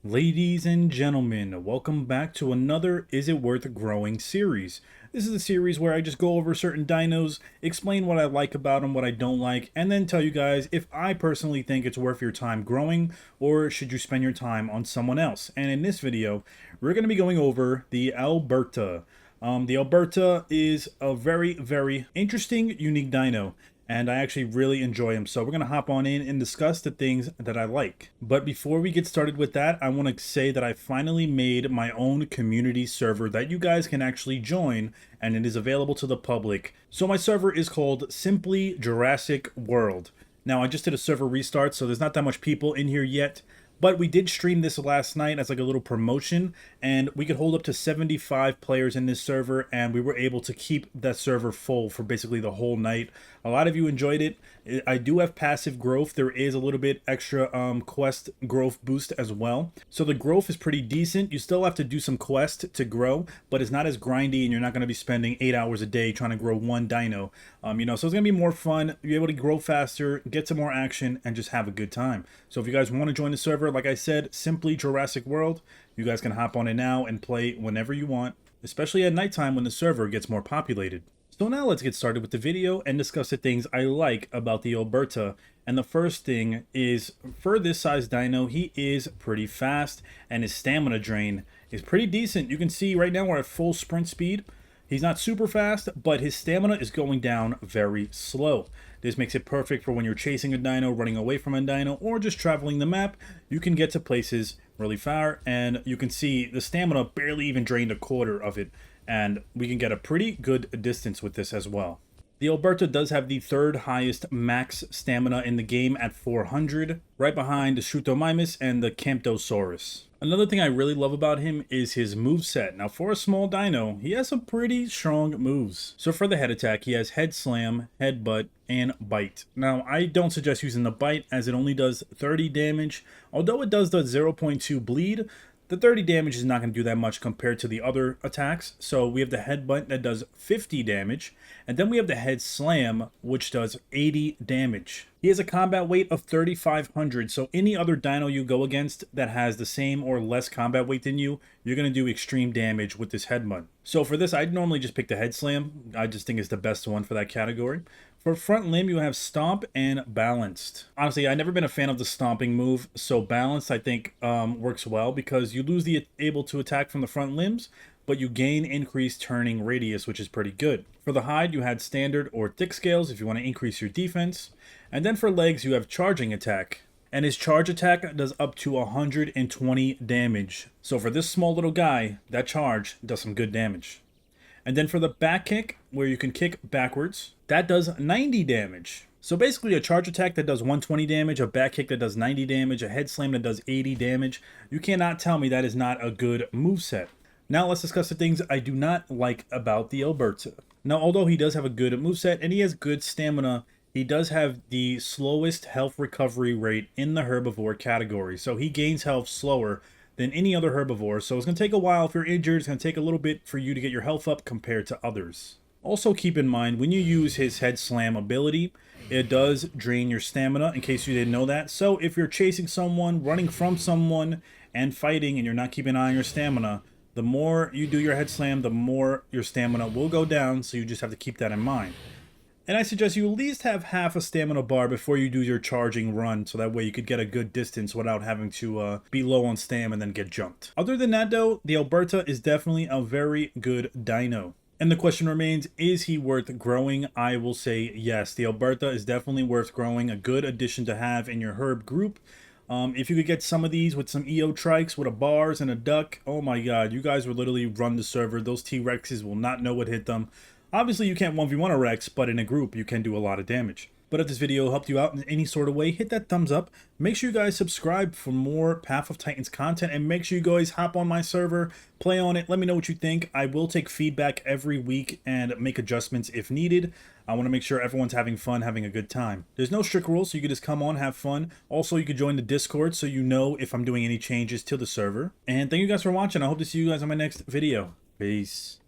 Ladies and gentlemen, welcome back to another Is It Worth Growing series. This is a series where I just go over certain dinos, explain what I like about them, what I don't like, and then tell you guys if I personally think it's worth your time growing or should you spend your time on someone else. And in this video, we're going to be going over the Alberta. The Alberta is a very interesting, unique dino, and I actually really enjoy them. So we're going to hop on in and discuss the things that I like. But before we get started with that, I want to say that I finally made my own community server that you guys can actually join, and it is available to the public. So my server is called SimplyJurassic World. Now I just did a server restart, so there's not that much people in here yet. But we did stream this last night as like a little promotion, and we could hold up to 75 players in this server, and we were able to keep that server full for basically the whole night. A lot of you enjoyed it. I do have passive growth. There is a little bit extra quest growth boost as well. So the growth is pretty decent. You still have to do some quest to grow, but it's not as grindy, and you're not going to be spending 8 hours a day trying to grow one dino. So it's going to be more fun. You're able to grow faster, get some more action, and just have a good time. So if you guys want to join the server, like I said, SimplyJurassic World, you guys can hop on it now and play whenever you want, especially at nighttime when the server gets more populated. So now let's get started with the video and discuss the things I like about the Alberta. And the first thing is, for this size dino, he is pretty fast, and his stamina drain is pretty decent. You can see right now we're at full sprint speed. He's not super fast, but his stamina is going down very slow. This makes it perfect for when you're chasing a dino, running away from a dino, or just traveling the map. You can get to places really far, and you can see the stamina barely even drained a quarter of it, and we can get a pretty good distance with this as well. The Alberta does have the third highest max stamina in the game at 400, right behind the Shutomimus and the Camptosaurus. Another thing I really love about him is his moveset. Now for a small dino, he has some pretty strong moves. So for the head attack, he has Head Slam, Headbutt, and Bite. Now I don't suggest using the Bite as it only does 30 damage. Although it does the 0.2 bleed, the 30 damage is not going to do that much compared to the other attacks. So we have the Headbutt that does 50 damage, and then we have the Head Slam, which does 80 damage. He has a combat weight of 3,500, so any other dino you go against that has the same or less combat weight than you, you're going to do extreme damage with this Headbutt. So for this, I'd normally just pick the Head Slam. I just think it's the best one for that category. For front limb, you have Stomp and Balanced. Honestly, I've never been a fan of the stomping move, so Balanced I think works well because you lose the able to attack from the front limbs, but you gain increased turning radius, which is pretty good. For the hide, you had Standard or Thick Scales if you want to increase your defense. And then for legs, you have Charging Attack. And his charge attack does up to 120 damage. So for this small little guy, that charge does some good damage. And then for the back kick, where you can kick backwards, that does 90 damage. So basically a charge attack that does 120 damage, a back kick that does 90 damage, a head slam that does 80 damage. You cannot tell me that is not a good moveset. Now let's discuss the things I do not like about the Alberta. Now although he does have a good moveset and he has good stamina, he does have the slowest health recovery rate in the herbivore category. So he gains health slower than any other herbivore, so it's going to take a while if you're injured. It's going to take a little bit for you to get your health up compared to others. Also keep in mind, when you use his Head Slam ability, it does drain your stamina, in case you didn't know that. So if you're chasing someone, running from someone, and fighting, and you're not keeping an eye on your stamina, the more you do your Head Slam, the more your stamina will go down, so you just have to keep that in mind. And I suggest you at least have half a stamina bar before you do your charging run, so that way you could get a good distance without having to be low on stam and then get jumped. Other than that though, the Alberta is definitely a very good dino. And the question remains, is he worth growing? I will say yes. The Alberta is definitely worth growing, a good addition to have in your herb group. If you could get some of these with some EO trikes with a bars and a duck, oh my god, you guys would literally run the server. Those T-Rexes will not know what hit them. Obviously, you can't 1v1 a Rex, but in a group, you can do a lot of damage. But if this video helped you out in any sort of way, hit that thumbs up. Make sure you guys subscribe for more Path of Titans content, and make sure you guys hop on my server, play on it, let me know what you think. I will take feedback every week and make adjustments if needed. I want to make sure everyone's having fun, having a good time. There's no strict rules, so you can just come on, have fun. Also, you can join the Discord so you know if I'm doing any changes to the server. And thank you guys for watching. I hope to see you guys on my next video. Peace.